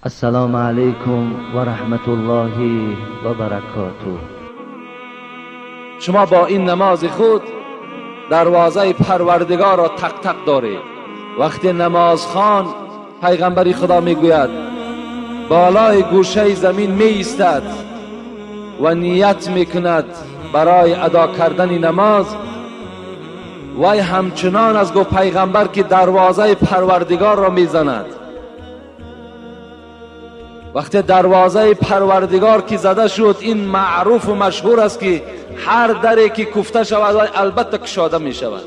السلام علیکم و رحمت الله و برکاته. شما با این نماز خود دروازه پروردگار را تق تق دارید. وقتی نماز خوان پیغمبر خدا میگوید بالای گوشه زمین می ایستد و نیت میکند برای ادا کردن نماز. وی همچنان از گفت پیغمبر که دروازه پروردگار را میزند. وقتی دروازه پروردگار که زده شد، این معروف و مشهور است که هر دری که کوفته شود البته گشاده می شود.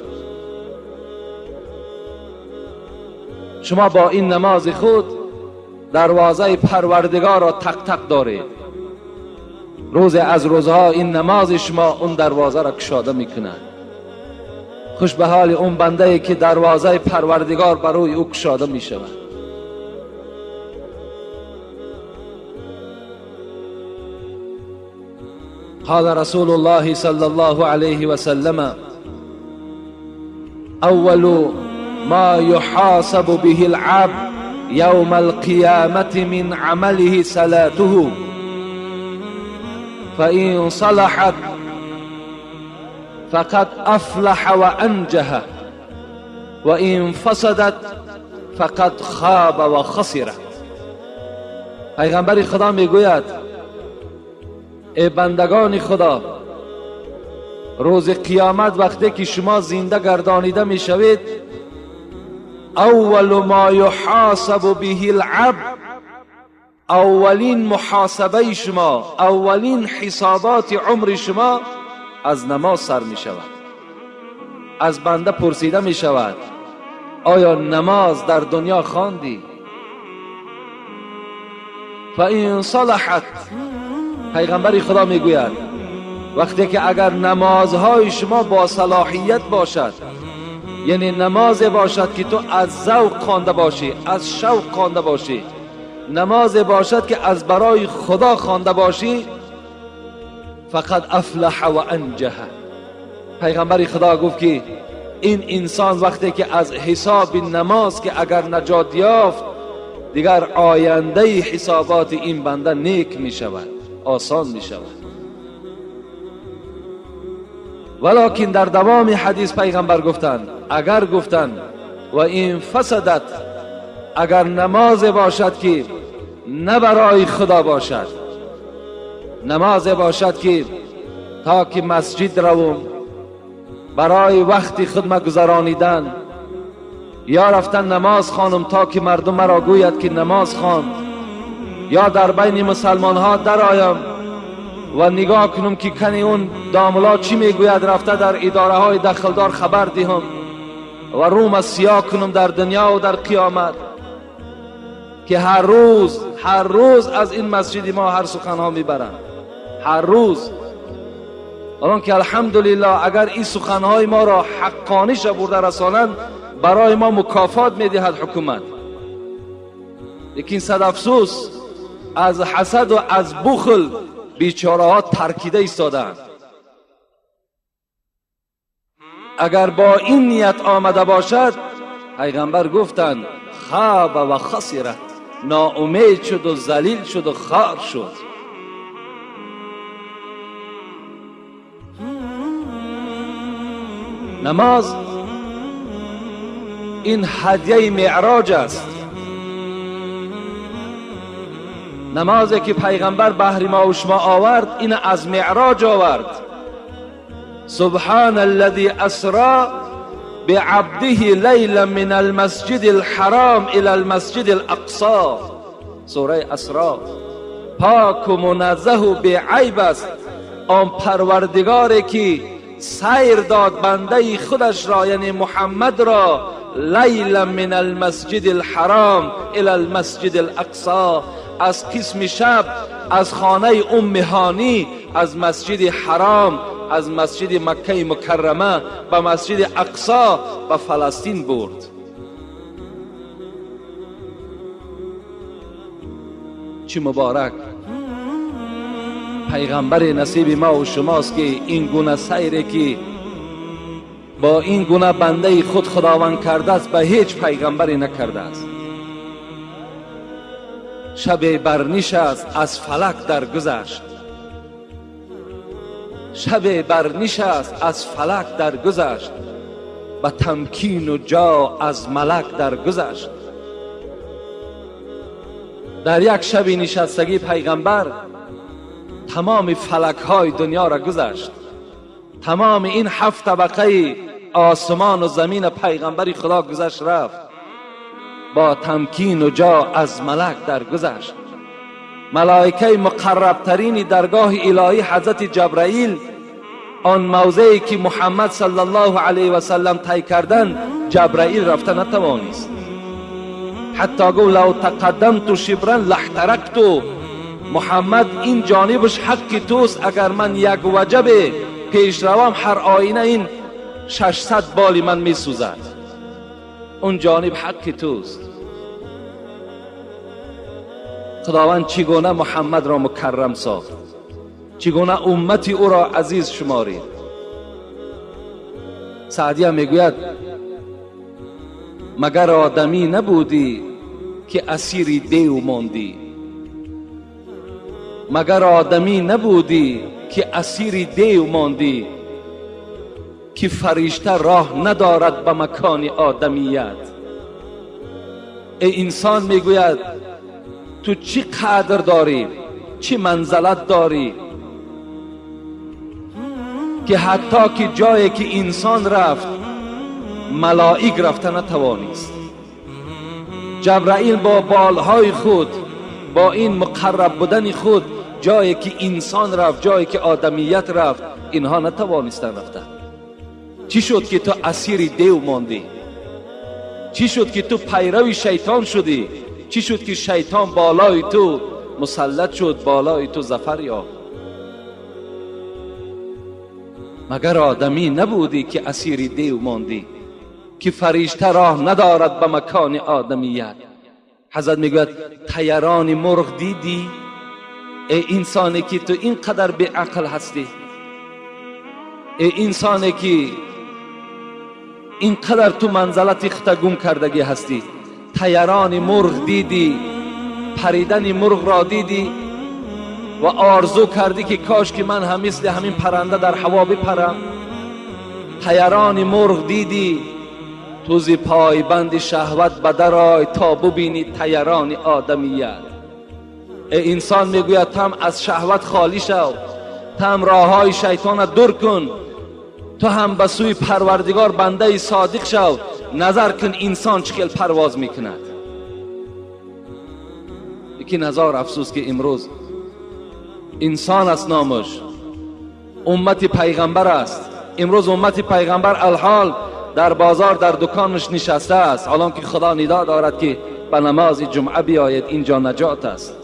شما با این نماز خود دروازه پروردگار را تق تق دارید. روز از روزها این نماز شما اون دروازه را گشاده میکند. خوش به حال اون بنده که دروازه پروردگار برای او گشاده می شود. قال رسول الله صلى الله عليه وسلم أول ما يحاسب به العبد يوم القيامة من عمله صلاته فإن صلحت فقد أفلح وأنجح وإن فسدت فقد خاب وخسر. پیغمبر خدا میگوید ای بندگان خدا، روز قیامت وقتی که شما زنده گردانیده می شوید، اول ما یحاسب به العبد، اولین محاسبه شما، اولین حسابات عمر شما از نماز سر می شود. از بنده پرسیده می شود آیا نماز در دنیا خواندی؟ فإن صلحت، پیغمبر خدا میگوید وقتی که اگر نمازهای شما با صلاحیت باشد، یعنی نماز باشد که تو از ذوق خوانده باشی، از شوق خوانده باشی، نماز باشد که از برای خدا خوانده باشی، فقط افلح و انجح. پیغمبر خدا گفت که این انسان وقتی که از حساب نماز که اگر نجات یافت، دیگر آینده حسابات این بنده نیک می شود، آسان می شود. ولکن در دوام حدیث پیغمبر گفتند اگر گفتند و این فسدت، اگر نماز باشد که نه برای خدا باشد، نماز باشد که تا که مسجد روم برای وقتی خود گذرانیدن، یا رفتن نماز خانم تا که مردم مرا گوید که نماز خواند، یا در بین مسلمان ها در آیم و نگاه کنم که کنی اون داملا چی میگوید، رفته در اداره های دخلدار خبر دهم و روم سیاه کنم در دنیا و در قیامت که هر روز از این مسجد ما هر سخن ها میبرند، هر روز. الان که الحمدلله اگر این سخن های ما را حقانی برده رسانند، برای ما مکافات میدهد حکومت. لیکن صد افسوس از حسد و از بخل بیچاره ها ترکیده ایستادند. اگر با این نیت آمده باشد، پیغمبر گفتند خاب و خسر، ناامید شد و ذلیل شد و خار شد. نماز این هدیه معراج است. نمازی که پیغمبر بهر ما و شما آورد، این از معراج آورد. سبحان الذي اسرا بعبده لیلا من المسجد الحرام الى المسجد الاقصى. سوره اسراء. پاک و منزه و بی‌عیب است آن پروردگاری که سیر داد بنده خودش را، یعنی محمد را، لیلا من المسجد الحرام الى المسجد الاقصى، از قسم شب از خانه هانی، از مسجد حرام، از مسجد مکه مکرمه به مسجد اقصا به فلسطین برد. چه مبارک پیغمبر نصیب ما و شماست که این گونه سیری که با این گونه بنده خود خداوند کرده است به هیچ پیغمبری نکرده است. شب برنشست از فلک درگذشت، شب برنشست از فلک درگذشت، به تمکین و جا از ملک درگذشت. در یک شب نشستگی پیغمبر تمام فلک های دنیا را گذشت. تمام این 7 طبقه آسمان و زمین پیغمبری خدا گذشت رفت، با تمکین و جا از ملک درگذشت. ملائکه مقرب ترین درگاه الهی حضرت جبرائیل، آن موضعی که محمد صلی الله علیه و سلم طی کردن، جبرائیل رفته نتوانست. حتی گفت لو تقدمت شبرا لاحترقت، محمد این جانبش حق توست، اگر من یک وجب پیش روم هر آینه این 600 بال من می سوزد. اون جانب حق توست. خداوند چگونه محمد را مکرم ساخت، چگونه امتی او را عزیز شمارید. سعدیه میگوید مگر آدمی نبودی که اسیر دیو ماندی، مگر آدمی نبودی که اسیر دیو ماندی، که فرشته راه ندارد به مکان آدمیت. ای انسان میگوید تو چی قدر داری، چی منزلت داری، که حتی که جایی که انسان رفت ملائک رفته نتوانست. جبرائیل با بالهای خود، با این مقرب بودن خود، جایی که انسان رفت، جایی که آدمیت رفت، اینها نتوانستن رفتن. چی شد که تو اسیر دیو ماندی؟ چی شد که تو پیرو شیطان شدی؟ چی شد که شیطان بالای تو مسلط شد، بالای تو ظفر یافت؟ مگر آدمی نبودی که اسیر دیو ماندی، که فرشته راه ندارد به مکان آدمیت؟ حضرت میگوید طیران مرغ دیدی؟ ای انسانی که تو اینقدر به عقل هستی، ای انسانی که اینقدر تو منزلت اختگم کردگی هستی، طیران مرغ دیدی؟ پریدن مرغ را دیدی و آرزو کردی که کاش که من هم مثل همین پرنده در هوا بپرم؟ طیران مرغ دیدی؟ تو زی پایبند شهوت بدر آی تا ببینی طیران آدمیت. ای انسان میگوید تم از شهوت خالی شو، تم راه های شیطان دور کن، تو هم به سوی پروردگار بنده صادق شو. نظر کن انسان چقدر پرواز میکند. یکی نظر افسوس که امروز انسان است نامش، امت پیغمبر است. امروز امت پیغمبر الحال در بازار در دکانش نشسته است، حالان که خدا ندا دارد که به نماز جمعه بیاید، اینجا نجات است.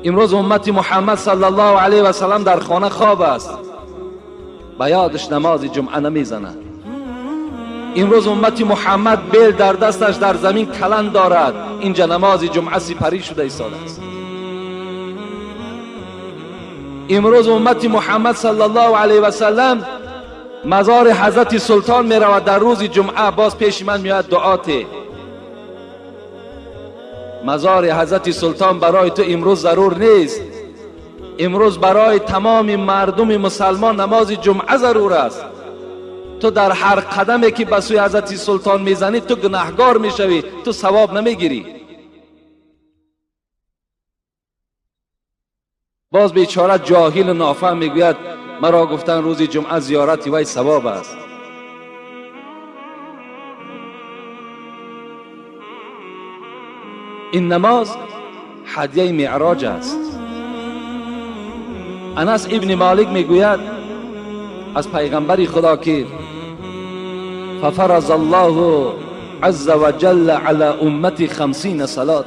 امروز امت محمد صلی الله علیه و سلم در خانه خواب است، به یادش نماز جمعه نمیزند. امروز امت محمد بیل در دستش در زمین کلند دارد، اینجا نماز جمعه سپری شده ایستاده است. امروز امت محمد صلی الله علیه و سلم مزار حضرت سلطان می رود در روز جمعه، باز پیش من میاد دعات. مزار حضرت سلطان برای تو امروز ضرور نیست، امروز برای تمام مردم مسلمان نماز جمعه ضرور است. تو در هر قدمی که به سوی حضرت سلطان میزنی تو گناهگار میشوی، تو ثواب نمیگیری. باز بیچاره جاهل نافهم میگوید مرا گفتن روز جمعه زیارت وی ثواب است. این نماز هدیه معراج است. انس ابن مالک میگوید از پیغمبر خدا که ففرض الله عز وجل على امتی 50 صلاة.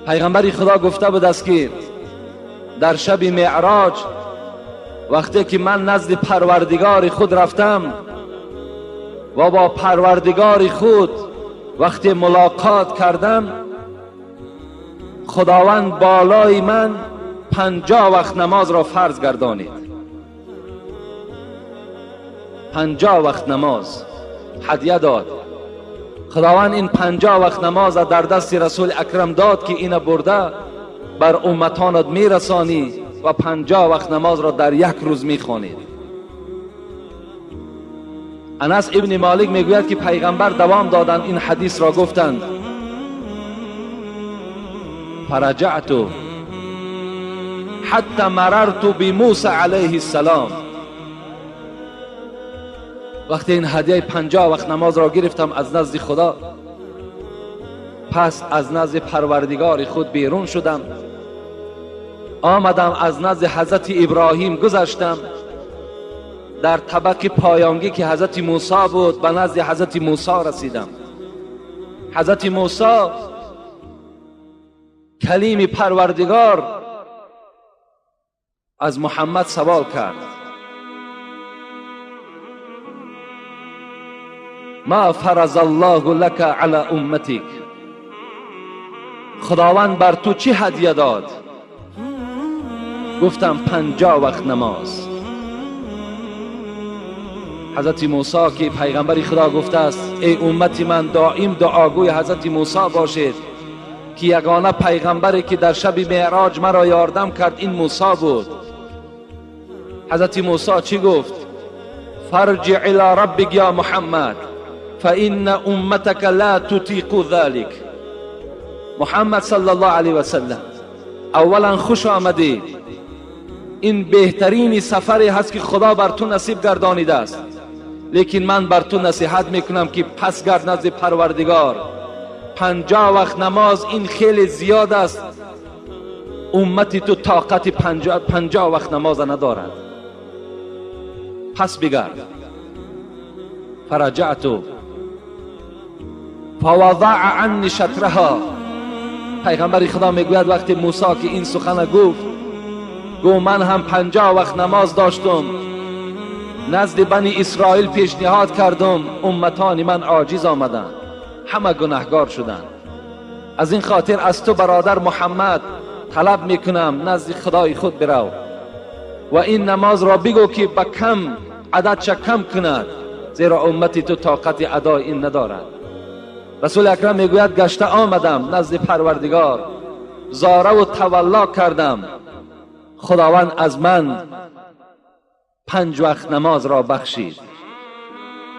پیغمبر خدا گفته بود است که در شب معراج وقتی که من نزد پروردگار خود رفتم و با پروردگار خود وقتی ملاقات کردم، خداوند بالای من 50 وقت نماز را فرض گردانید. 50 وقت نماز هدیه داد. خداوند این 50 وقت نماز در دست رسول اکرم داد که این برده بر امتانت میرسانی و 50 وقت نماز را در یک روز میخوانید. انس ابن مالک میگوید که پیغمبر دوام دادند این حدیث را گفتند فرجعت حتی مررت بموسی علیه السلام. وقتی این هدیه 50 وقت نماز را گرفتم از نزد خدا، پس از نزد پروردگار خود بیرون شدم، آمدم از نزد حضرت ابراهیم گذشتم، در طبق پایانگی که حضرت موسی بود به نزد حضرت موسی رسیدم. حضرت موسی کلیم پروردگار از محمد سوال کرد ما فرض الله لك علی امتک، خداوند بر تو چی هدیه داد؟ گفتم 50 وقت نماز. حضرت موسی که پیغمبر خدا گفته است ای امتی من دائم دعاگوی حضرت موسی باشید که یگانه پیغمبری که در شب معراج مرا یاردم کرد این موسی بود. حضرت موسی چی گفت؟ فرجع الی ربک یا محمد فإن امتك لا تطيق ذلك. محمد صلی الله علیه و سلم، اولا خوش آمدید، این بهترین سفری هست که خدا بر تو نصیب گردانیده است، لیکن من بر تو نصیحت میکنم که پس گرد نزد پروردگار. 50 وقت نماز این خیلی زیاد است، امتی تو طاقت 50 وقت نماز ندارد، پس بگرد. فرجعت فوضع عنی شطرها. پیغمبر خدا میگوید وقتی موسی که این سخن گفت، من هم 50 وقت نماز داشتم، نزد بنی اسرائیل پیشنهاد کردم، امتان من عاجز آمدند، همه گناهگار شدند. از این خاطر از تو برادر محمد طلب میکنم نزد خدای خود برو و این نماز را بگو که به کم عددش کم کند، زیرا امتی تو طاقت ادای این ندارد. رسول اکرم میگوید گشته آمدم نزد پروردگار، زاره و تولا کردم، خداوند از من 5 وقت نماز را بخشید،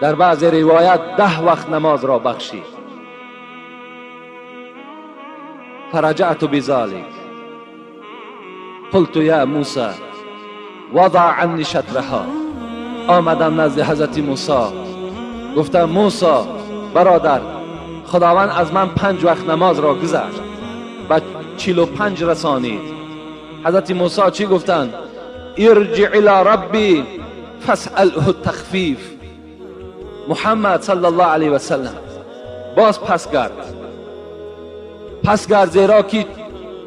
در بعض روایت 10 وقت نماز را بخشید. فرجعت بذلك قلت یا موسی وضع عنی شطرها. آمدم نزد حضرت موسی، گفتم موسی برادر، خداوند از من 5 وقت نماز را گذشت و 45 رسانید. حضرت موسی چی گفتند؟ ارجع الی ربی فاسأله التخفیف. محمد صلی الله علیه و سلم باز پس گرد، زیرا که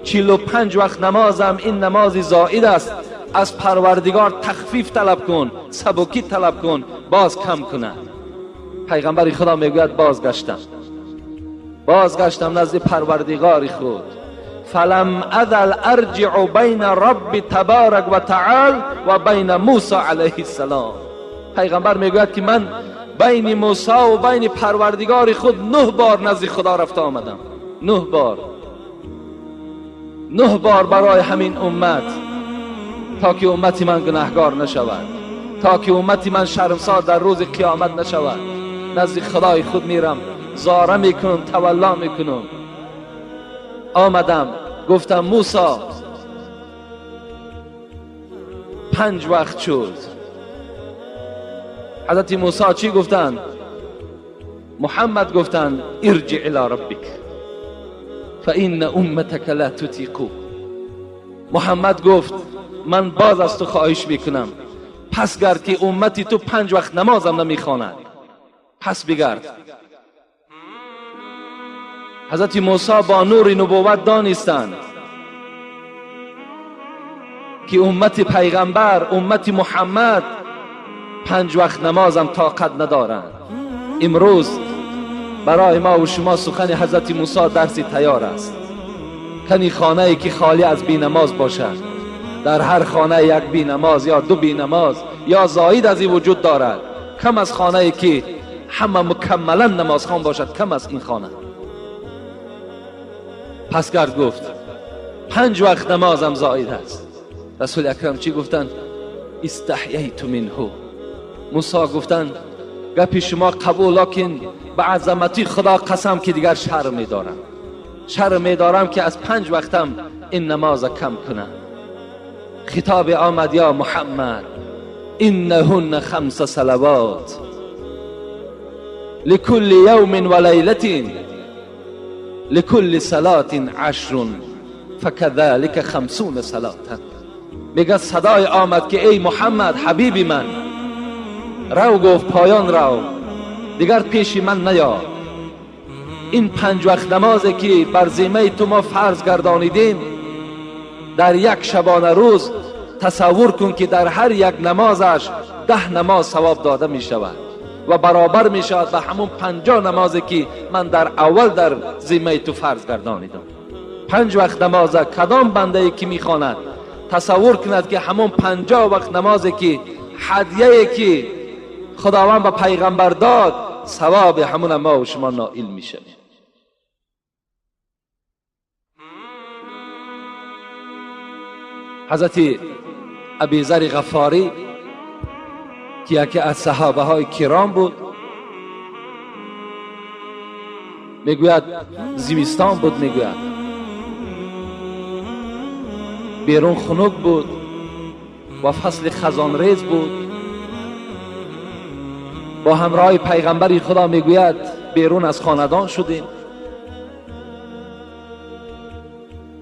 45 وقت نمازم این نمازی زائد است، از پروردگار تخفیف طلب کن، سبکی طلب کن، باز کم کنه. پیغمبر خدا میگوید بازگشتم نزد پروردگار خود، فلم ازل ارجع بین رب تبارک و تعالی و بین موسی علیه السلام. پیغمبر میگوید که من بین موسی و بین پروردگار خود 9 بار نزد خدا رفته آمدم، 9 بار برای همین امت، تا که امتی من گناهگار نشود، تا که امتی من شرمسار در روز قیامت نشود. نزد خدای خود میرم، زاره میکنم، تولا میکنم. آمدم گفتم موسی 5 وقت شد. حضرت موسی چی گفتند؟ محمد گفتند ارجع الی ربک فإن امتک لا تطیق. محمد گفت من باز از تو خواهش میکنم، پس گرد که امتی تو 5 وقت نمازم نمیخواند، پس بگرد. حضرت موسی با نور نبوت دانستند که امت پیغمبر، امت محمد 5 وقت نمازم طاقت ندارند. امروز برای ما و شما سخن حضرت موسی درسی تیار است. کنی خانه ای که خالی از بی نماز باشد، در هر خانه یک بی نماز یا 2 بی نماز یا زائد از این وجود دارد، کم از خانه ای که همه مکملا نمازخوان باشد کم از این خانه. پس کرد گفت 5 وقت نمازم زائد است. رسول اکرم چی گفتند؟ استحییت منه. موسی گفتند گپی شما قبول، لکن به عظمتی خدا قسم که دیگر شرم می‌دارم که از 5 وقتم این نماز کم کنم. خطاب آمد یا محمد انهن 5 صلوات لكل يوم وليلة لكل صلاة 10 فكذلك 50 صلاة. میگه صدای آمد که ای محمد حبیبی من، رو گفت پایان رو، دیگر پیش من نیا. این 5 وقت نمازی که بر ذمه تو ما فرض گردانیدیم در یک شبانه روز، تصور کن که در هر یک نمازش 10 نماز ثواب داده می شود و برابر می شود به همون 50 نمازی که من در اول در ذمه تو فرض گردانیدم. 5 وقت نماز کدام بنده ای که می خواند تصور کند که همون 50 وقت نمازی که هدیه‌ای که خداوند به پیغمبر داد، ثواب همون ما و شما نائل می شویم. حضرت ابوذر غفاری که یکی از صحابه های کرام بود، میگوید زمستان بود، میگوید بیرون خنک بود و فصل خزان ریز بود. با همراه پیغمبر خدا میگوید بیرون از خاندان شدیم.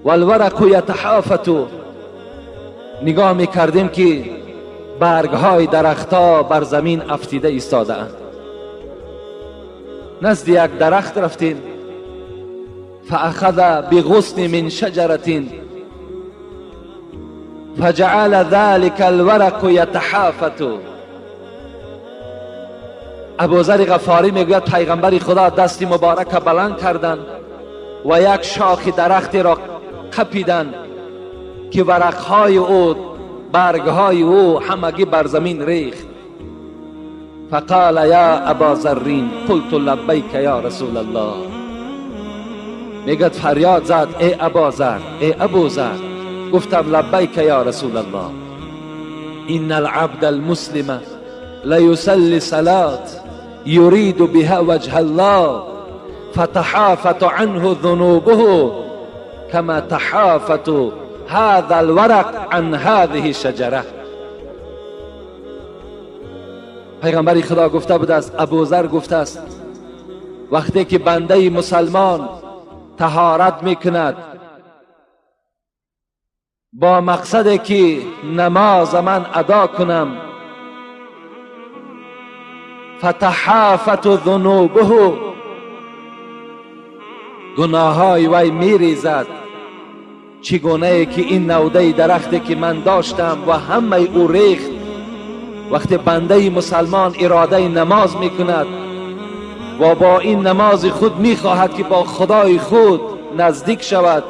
والورق یتحافت، نگاه میکردیم که برگ های درختها بر زمین افتیده ایستاده اند. نزد یک درخت رفتیم، فاخذ بغصن من شجرة فجعل ذلك الورق يتحافت. ابوذر غفاری میگوید پیغمبر خدا دستی مبارک بلند کردند و یک شاخ درختی را قپیدند که ورقهای او، برگهای او همگی بر زمین ریخت. فقال یا ابا ذرین قلت لبیک یا رسول الله. میگد فریاد زد ای ابوذر، ای ابوذر، گفتم لبیک یا رسول الله. ان العبد المسلم لا يصلي صلاة يريد بها وجه الله فتحافت عنه ذنوبه كما تحافت هذا الورق عن هذه الشجره. پیغمبر خدا گفته بود است، ابوذر گفته است وقتی که بنده مسلمان طهارت میکند با مقصد که نماز من ادا کنم، فتحافت ذنوبه، گناههای وی میریزد. چگونه که این نوده درختی که من داشتم و همه او ریخت. وقتی بنده مسلمان اراده نماز میکند و با این نماز خود میخواهد که با خدای خود نزدیک شود،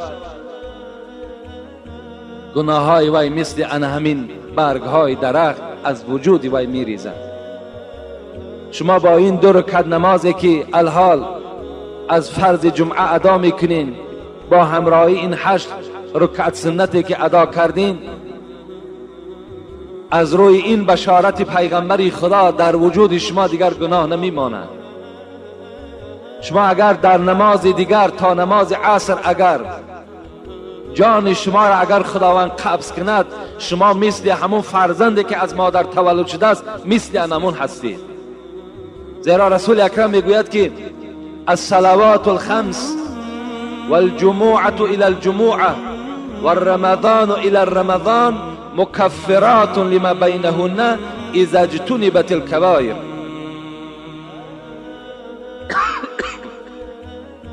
گناههای وی مثل ان همین برگهای درخت از وجود وی میریزد. شما با این 2 رکعت نمازی که الحال از فرض جمعه ادا میکنین با همراهی این 8 رکعت سنتی که ادا کردین، از روی این بشارت پیغمبر خدا در وجود شما دیگر گناه نمیماند. شما اگر در نماز دیگر تا نماز عصر اگر جان شما را اگر خداوند قبض کند، شما مثل همون فرزندی که از مادر تولد شده است مثل همون هستید. زیرا رسول اکرم میگوید که الصلوات الخمس والجموعة الى الجموعة والرمضان الى الرمضان مكفرات لما بينهن اذا اجتنبت الكبائر.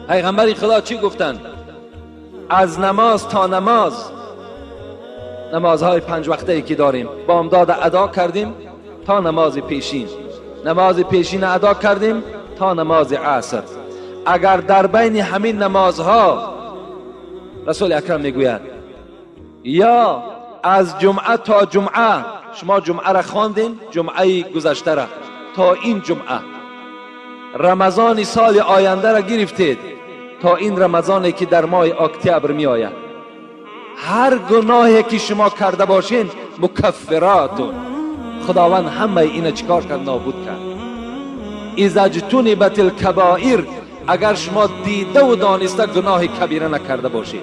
پیغمبر خدا چی گفتند؟ از نماز تا نماز، نمازهای 5 وقته که داریم بامداد ادا کردیم تا نماز پیشین، نماز پیشین ادا کردیم تا نماز عصر. اگر در بین همین نمازها رسول اکرم میگوید یا از جمعه تا جمعه، شما جمعه را خواندین، جمعه گذشته را تا این جمعه رمضان سال آینده را گرفتید تا این رمضانی که در ماه اکتبر می آید. هر گناهی که شما کرده باشین مکفرات، خداوند همه اینا چیکار کرد؟ نابود کرد. اذا اجتنبت الکبائر، اگر شما دیده و دانسته گناه کبیره نکرده باشید،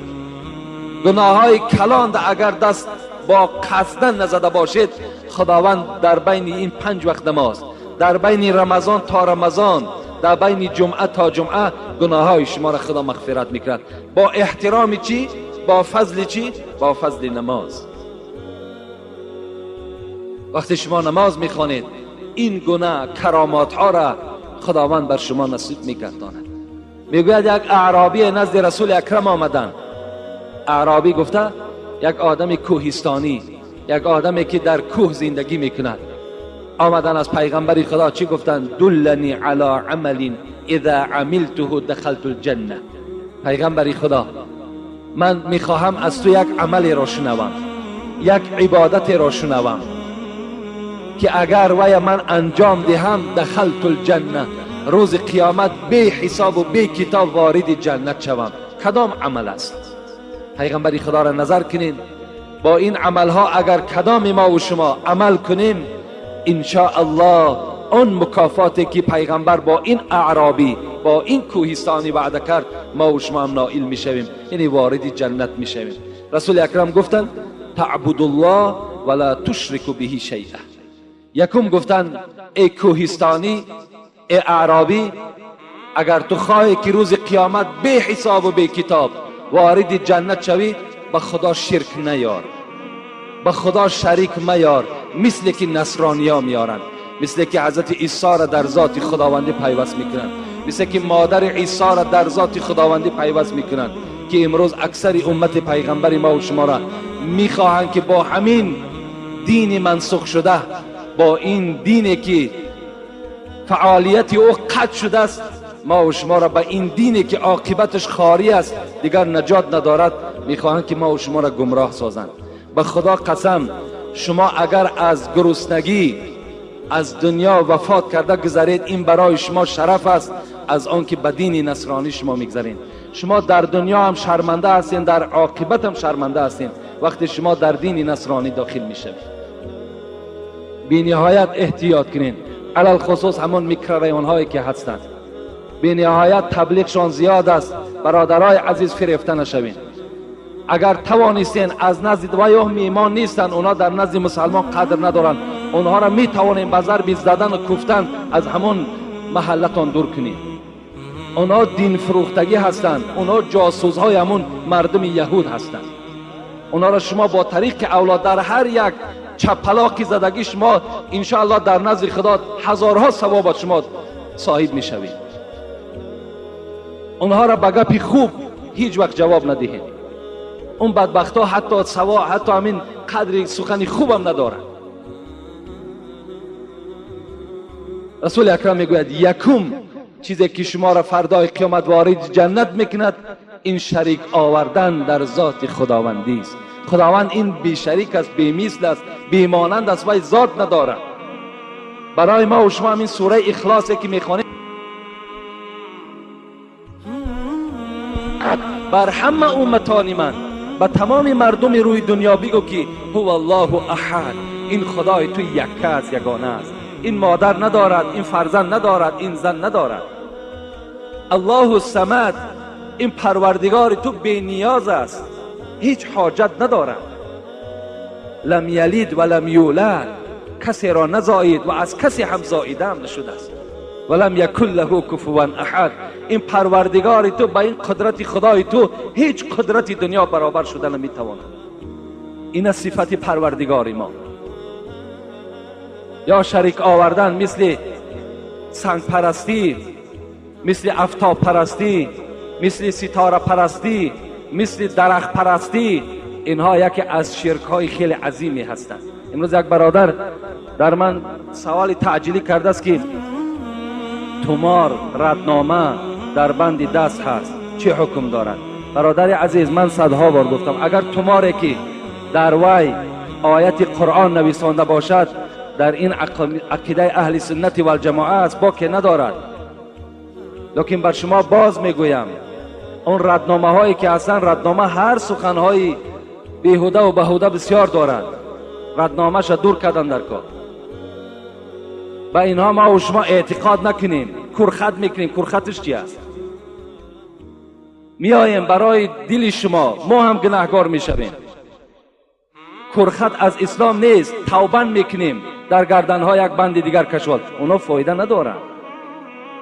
گناه های کلان اگر دست با قصدن نزده باشید، خداوند در بین این 5 وقت نماز، در بین رمضان تا رمضان، در بین جمعه تا جمعه گناه های شما را خدا مغفرت میکند. با احترام چی؟ با فضل چی؟ با فضل نماز. وقتی شما نماز میخوانید این گناه کرامات ها را خداوند بر شما نصیب میگرداند. میگوید یک اعرابی نزد رسول اکرم آمدن. اعرابی گفته یک آدم کوهستانی، یک آدمی که در کوه زندگی میکند، آمدن از پیغمبر خدا چی گفتن؟ دلنی علی عمل اذا عملته دخلت الجنه. پیغمبر خدا من میخواهم از تو یک عمل را شنوم، یک عبادت را شنوم که اگر وی من انجام دهم دخلت الجنه، روز قیامت بی حساب و بی کتاب وارد جنت شوم. کدام عمل است؟ پیغمبر خدا را نظر کنین. با این عملها اگر کدام ما و شما عمل کنیم، ان شاء الله اون مکافاتی که پیغمبر با این اعرابی، با این کوهستانی وعده کرد، ما و شما هم نائل میشویم، یعنی وارد جنت میشویم. رسول اکرم گفتن تعبد الله ولا تشرک به شیئا. یکم گفتن ای کوهستانی، ای اعرابی، اگر تو خواهی که روز قیامت بی حساب و بی کتاب وارد جنت شوی، به خدا شرک نیار، به خدا شریک میار، مثل که نصرانی ها میارن، مثل که حضرت عیسی را در ذات خداوندی پیوست میکنن، مثل که مادر عیسی را در ذات خداوندی پیوست میکنن، که امروز اکثر امت پیغمبر ما و شما را میخواهند که با همین دین منسوخ شده، با این دینی که فعالیت او قطع شده است، ما و شما را به این دینی که عاقبتش خاری است، دیگر نجات ندارد، میخواهند که ما و شما را گمراه سازند. به خدا قسم، شما اگر از گرسنگی از دنیا وفات کرده گذرید، این برای شما شرف است از آن که به دین نصرانی شما میگذرین. شما در دنیا هم شرمنده هستین، در عاقبت هم شرمنده هستین وقتی شما در دین نصرانی داخل میشوید. بی نهایت احتیاط کنین، علل خصوص همون میکروریون هایی که هستند. بی نهایت تبلیغشان زیاد است. برادرای عزیز فریفته نشوین. اگر توانستین از نزد ویهم ایمان نیستن، اونا در نزد مسلمان قدر ندارن، اونها را می توانین به ضرب زدن و کوفتن از همون محلتان دور کنین. اونا دین فروختگی هستند، اونا جاسوس های همون مردم یهود هستند. اونا را شما با طریق اولاد در هر یک چپلاکی زدگی شما انشاءالله در نزد خدا هزارها ثواب شما صاحب می شوید. اونها را به گپ خوب هیچ وقت جواب ندهید. اون بدبخت ها حتی سوا، حتی همین قدر سخنی خوبم ندارن. رسول اکرم میگوید یکم چیزی که شما را فردای قیامت وارد جنت میکند، این شریک آوردن در ذات خداوندی است. خداوند این بی شریک است، بی مثل است، بی مانند است، وی ذات ندارد. برای ما و شما همین سوره اخلاصی که میخوانیم، بر همه امتان من، به تمام مردم روی دنیا بگو که هو الله احد، این خدای تو یک است، یگانه است. این مادر ندارد، این فرزند ندارد، این زن ندارد. الله الصمد، این پروردگار تو بی نیاز است، هیچ حاجت ندارد. لم یلد و لم یولد، کسی را نزایید و از کسی هم زاییده هم نشده است. ولم یکن له کفوا احد، این پروردگار تو با این قدرت خدای تو هیچ قدرتی دنیا برابر شده نمیتواند. این صفت پروردگار ما. یا شریک آوردن مثل سنگ پرستی، مثل آفتاب پرستی، مثل ستاره پرستی، مثل درخت پرستی، اینها یکی از شرک های خیلی عظیمی هستند. امروز یک برادر در من سوال تعجیلی کرده است که تومار ردنامه در بند دست هست، چه حکم دارد؟ برادر عزیز، من صدها بار گفتم اگر توماری که در وی آیت قرآن نویسانده باشد، در این عقیده اهل سنت و الجماعه است، باکی ندارد. لیکن بر شما باز میگویم اون ردنامه هایی که هستن، ردنامه هر سخن های بیهوده و بهوده بسیار دارد، ردنامه شا دور کردن در کار. با اینها ما و شما اعتقاد نکنیم، کرخط میکنیم. کرخطش چی است؟ میاییم برای دل شما، ما هم گناهکار میشویم. کرخط از اسلام نیست. توبه میکنیم در گردنهای یک بند دیگر کشوال، اونا فایده ندارن.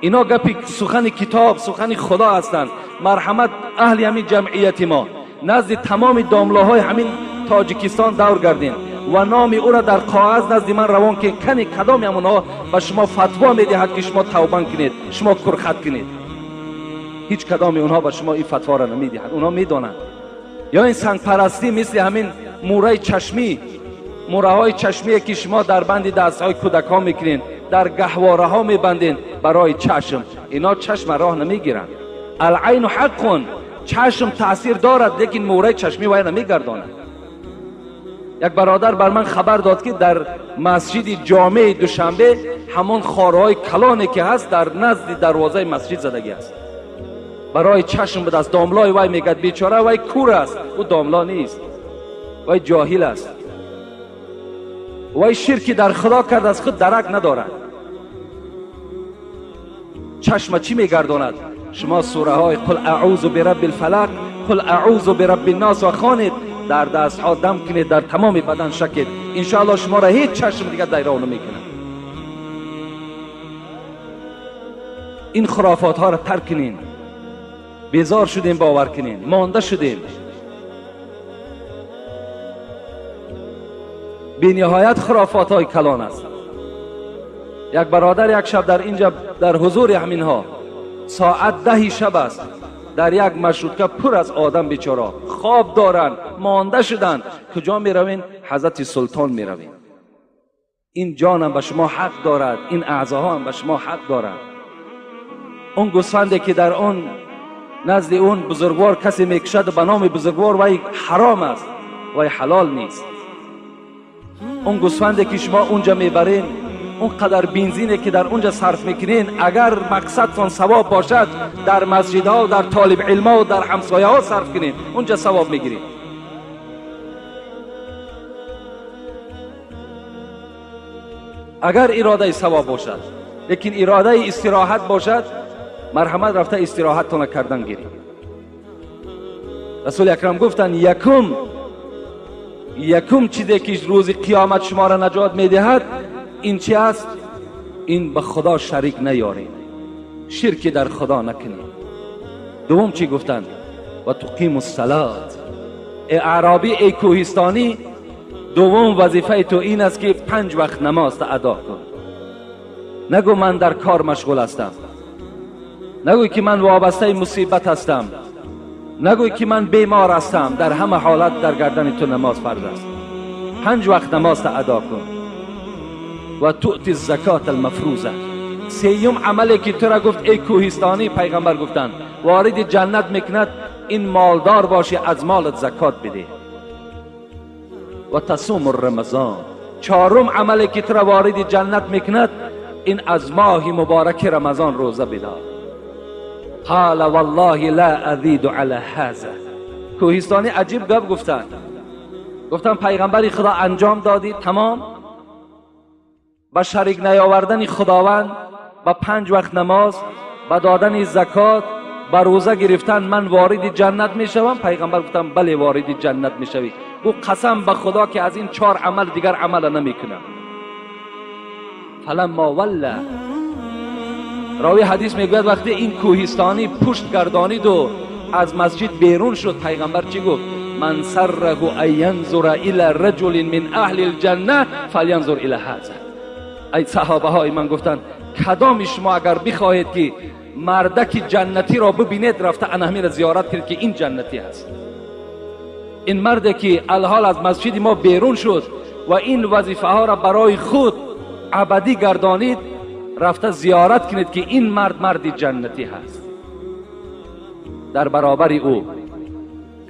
اینا گپی سخن کتاب، سخن خدا هستند. مرحمت اهل همین جمعیت ما نزد تمام داملاهای همین تاجیکستان دور گردین و نام او را در کاغذ نزد من روان که کنی کدام همونها به شما فتوا میدهد که شما توبه کنید، شما کرخط کنید. هیچ کدام اونها به شما این فتوا را نمیدهد. اونها میدونند. یا این سنگ پرستی مثل همین موره چشمی، موره های چشمی که شما در بند دست های کودکان میکنین، در گهواره ها میبندین برای چشم. اینا چشم راه نمیگیرند. العین حق، چشم تاثیر دارد لیکن موره چشمی وای نمیگرداند. یک برادر بر من خبر داد که در مسجد جامع دوشنبه همون خارهای کلانی که هست در نزد دروازه مسجد زدگی است. برای چشم به دست داملای وای میگد بیچاره وای کور است. او داملا نیست، وای جاهل است. وای شرکی در خدا کرد، از خود درک ندارد. چشم چی میگرداند؟ شما سوره های قل اعوذ برب الفلق، قل اعوذ برب الناس و خوانید، در دست ها دم کنید، در تمام بدن شکید، انشاءالله شما را هیچ چشم دیگر دایره نمیکنه. این خرافات ها را ترک کنین. بیزار شدیم باور کنین، مانده شدیم. بی نهایت خرافات های کلان است. یک برادر یک شب در اینجا در حضور همین ها ساعت 10 شب است، در یک مشروطه پر از آدم بیچاره خواب دارن، مانده شدن. کجا می روین؟ حضرت سلطان می روین. این جان هم به شما حق دارد، این اعضاها هم به شما حق دارد. اون گوسفندی که در اون نزد اون بزرگوار کسی میکشد به نام بزرگوار، وای حرام است، وای حلال نیست. اون گوسفندی که شما اونجا میبرین، اون قدر بنزینی که در اونجا صرف میکنین، اگر مقصدتان ثواب باشد در مسجدها و در طالب علمها و در همسایه ها صرف کنین، اونجا ثواب میگیرین. اگر اراده ثواب باشد، لیکن اراده استراحت باشد، مرحمت رفته استراحتتان کردن گیرید. رسول اکرم گفتن یکم چیزی که روز قیامت شما را نجات میدهد این چی است؟ این به خدا شریک نیارین، شرک در خدا نکنین. دوم چی گفتن؟ و تقیم الصلات. ای اعرابی، ای کوهستانی، دوم وظیفه تو این است که 5 وقت نماز ادا کن. نگو من در کار مشغول هستم، نگوی که من وابسته مصیبت هستم، نگوی که من بیمار هستم. در همه حالت در گردن تو نماز فرض است. 5 وقت نماز ادا کن. و تؤتی الزکات المفروضه. سیوم عملی که تو را گفت ای کوهستانی، پیغمبر گفتند وارد جنت میکند این مالدار باشی، از مالت زکات بده. و تصوم رمضان. 4م عملی که تو را وارد جنت میکند این از ماه مبارک رمضان روزه بدار. قال والله لا ازید علی هذا. کوهستانی عجیب گپ گفتن پیغمبری خدا انجام دادی تمام، با شریک نیاوردن خداوند، با 5 وقت نماز، با دادن زکات، با روزه گرفتن من وارد جنت میشوم؟ پیغمبر گفتن بله وارد جنت میشوی. او قسم به خدا که از این 4 عمل دیگر عمل نمیکنم. فلما ولا، راوی حدیث میگوید وقتی این کوهستانی پشت گردانید و از مسجد بیرون شد، پیغمبر چی گفت؟ من سره ان ینظر الی رجل من اهل الجنه فلینظر الی هذا. ای صحابه های من گفتن کدام شما اگر بخواهید که مردک جنتی را ببینید، رفته انهمی را زیارت کرد که این جنتی است. این مرد که الحال از مسجد ما بیرون شد و این وظیفه ها را برای خود ابدی گردانید، رفته زیارت کنید که این مرد جنتی هست. در برابر او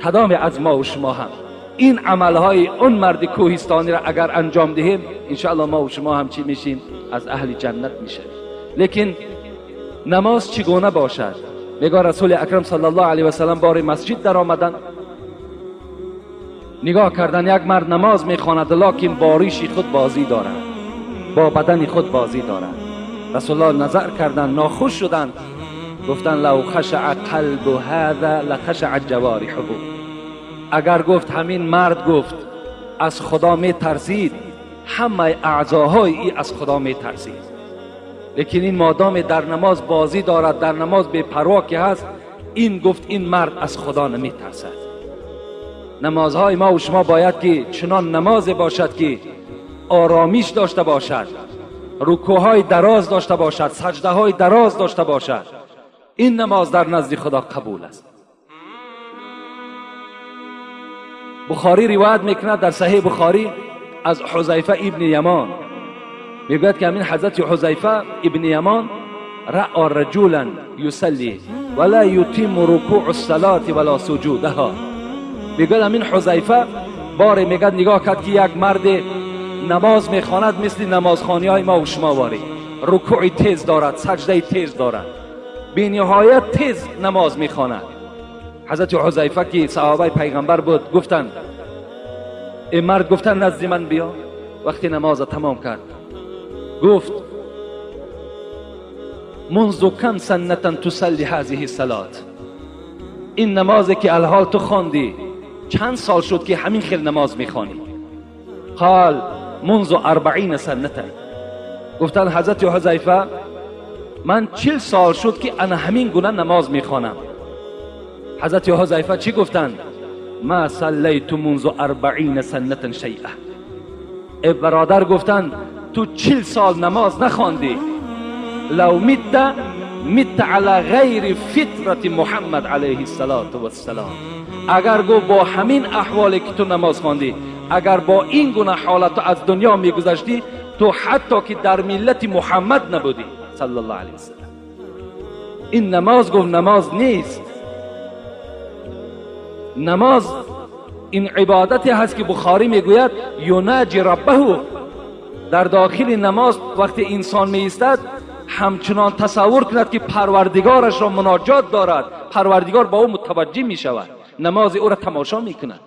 کدام از ما و شما هم این عملهای اون مرد کوهستانی را اگر انجام دهیم، انشاءالله ما و شما هم چی میشیم؟ از اهل جنت میشیم. لیکن نماز چگونه باشد؟ میگه رسول اکرم صلی الله علیه و سلم بار مسجد در آمدن، نگاه کردن یک مرد نماز میخواند لکن با ریش خود بازی دارد، با بدن خود بازی دارد. رسول الله نظر کردن، ناخوش شدند، گفتن لو خشع قلب هذا لخشع جوارحه. اگر گفت همین مرد گفت از خدا می ترسید، همه اعضاهای ای از خدا می ترسید. لیکن این مادام در نماز بازی دارد، در نماز بے پروا که هست، این گفت این مرد از خدا نمی ترسد. نمازهای ما و شما باید که چنان نماز باشد که آرامیش داشته باشد، رکوعهای دراز داشته باشد، سجده های دراز داشته باشد. این نماز در نزد خدا قبول است. بخاری روایت میکند در صحیح بخاری از حذیفه ابن یمان، میگوید که همین حضرت حذیفه ابن یمان رأى رجلا یصلی ولا یتم رکوع الصلاة ولا سجودها. میگوید همین حذیفه باره میگه نگاه کرد که یک مرد نماز میخواند مثل نمازخوانی های ما و شما باره، رکوع تیز دارد، سجده تیز دارد، بی نهایت تیز نماز میخواند. حضرت حذیفه که صحابه پیغمبر بود گفتن، این مرد گفتن نزد من بیا. وقتی نماز تمام کرد گفت منذ کم سنتا تصلی هذه الصلاة، این نمازی که الحال تو خواندی چند سال شد که همین خیل نماز میخوانی؟ قال منذ 40 سنتا. گفتن حضرت حذیفه من 40 سال شد که انا همین گونه نماز میخوانم. حضرت حذیفه چی گفتند؟ ما صلیت منذ 40 سنه شیئا. ای برادر گفتند تو 40 سال نماز نخواندی، لو مت علی غیر فطرت محمد علیه السلام. اگر گو با همین احوالی که تو نماز خواندی، اگر با این گونه حالت از دنیا میگذشتی، تو حتی که در ملت محمد نبودی صلی الله علیه وسلم. این نماز گفت نماز نیست. نماز این عبادتی هست که بخاری میگوید یناجی ربه. در داخل نماز وقتی انسان می ایستد همچنان تصور کند که پروردگارش را مناجات دارد، پروردگار با او متوجه می شود، نماز او را تماشا می کند.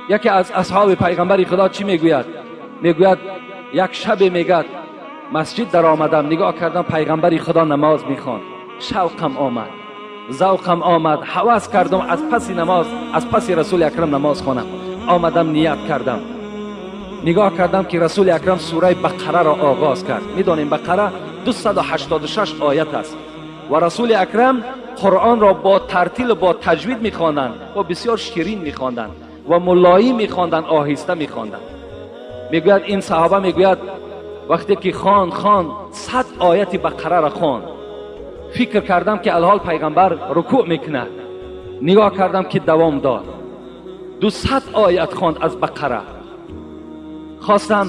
یکی از اصحاب پیغمبر خدا چی میگوید؟ میگوید یک شب میگد مسجد در آمدم، نگاه کردم پیغمبر خدا نماز میخوان، شوقم آمد، ذوقم آمد، هوس کردم از پس نماز، از پس رسول اکرم نماز خوانم. آمدم نیت کردم، نگاه کردم که رسول اکرم سوره بقره را آغاز کرد. میدونیم بقره 286 آیت است و رسول اکرم قرآن را با ترتیل و با تجوید میخواندند و بسیار شیرین میخواندند و ملایم میخواندند، آهسته میخواندند. میگوید این صحابه میگوید وقتی که خواند 100 آیت بقره را خواند، فکر کردم که الحال پیغمبر رکوع میکنه، نگاه کردم که دوام داد، 200 آیت خواند از بقره، خواستم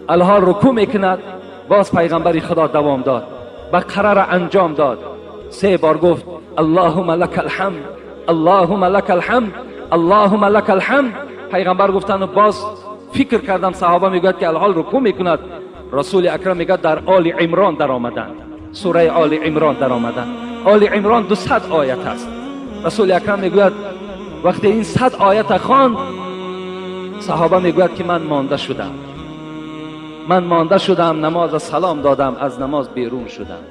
الحال رکوع میکند، باز پیغمبر خدا دوام داد، بقره را انجام داد، 3 بار گفت اللهم لك الحمد، اللهم لك الحمد، اللهم لك الحمد. پیغمبر گفتن و باز فکر کردم صحابه میگوید که الحال رکوع میکند، رسول اکرم میگه در آل عمران در آمدند، سوره آل عمران در آمدند. آل عمران 200 آیت است. رسول اکرم میگوید وقتی این 100 آیت خواند، صحابه میگوید که من مانده شدم، نماز سلام دادم، از نماز بیرون شدم.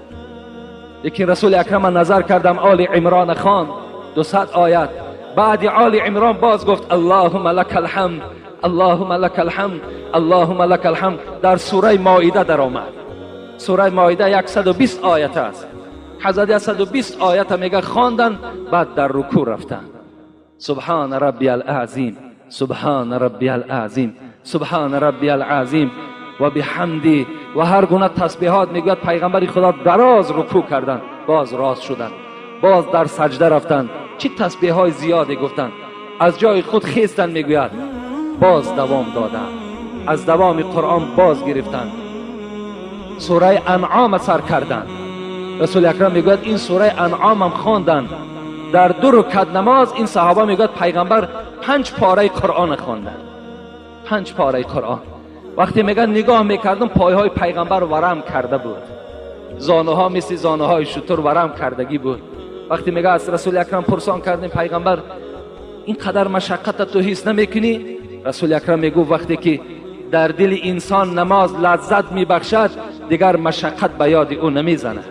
لیکن رسول اکرم نظر کردم آل عمران خواند 200 آیت، بعد آل عمران باز گفت اللهم لك الحمد، اللهم لك الحمد، اللهم لك الحمد. در سوره مائده در آمد. سوره مائده 120 آیت است. حضرت 120 آیت میگه خواندن، بعد در رکوع رفتن. سبحان ربی العظیم، سبحان ربی العظیم، سبحان ربی العظیم و بحمدی و هر گونه تسبیحات. میگوید پیغمبر خدا دراز رکوع کردند، باز راست شدند، باز در سجده رفتند، چه تسبیحات زیادی گفتند، از جای خود خیستند، میگوید باز دوام دادند، از دوام قرآن باز گرفتند، سوره انعام سر کردند. رسول اکرم میگوید این سوره انعام هم خواندند. در 2 رکعت نماز این صحابه میگوید پیغمبر 5 پاره قرآن خواندند، 5 پاره قرآن. وقتی میگن نگاه میکردم پایهای پیغمبر ورم کرده بود، زانوها مثل زانوهای شتر ورم کردگی بود. وقتی میگه از رسول اکرم پرسان کردیم پیغمبر اینقدر مشقت تو حس نمیکنی؟ رسول اکرم میگو وقتی که در دل انسان نماز لذت میبخشد دیگر مشقت به یاد او نمیزنه.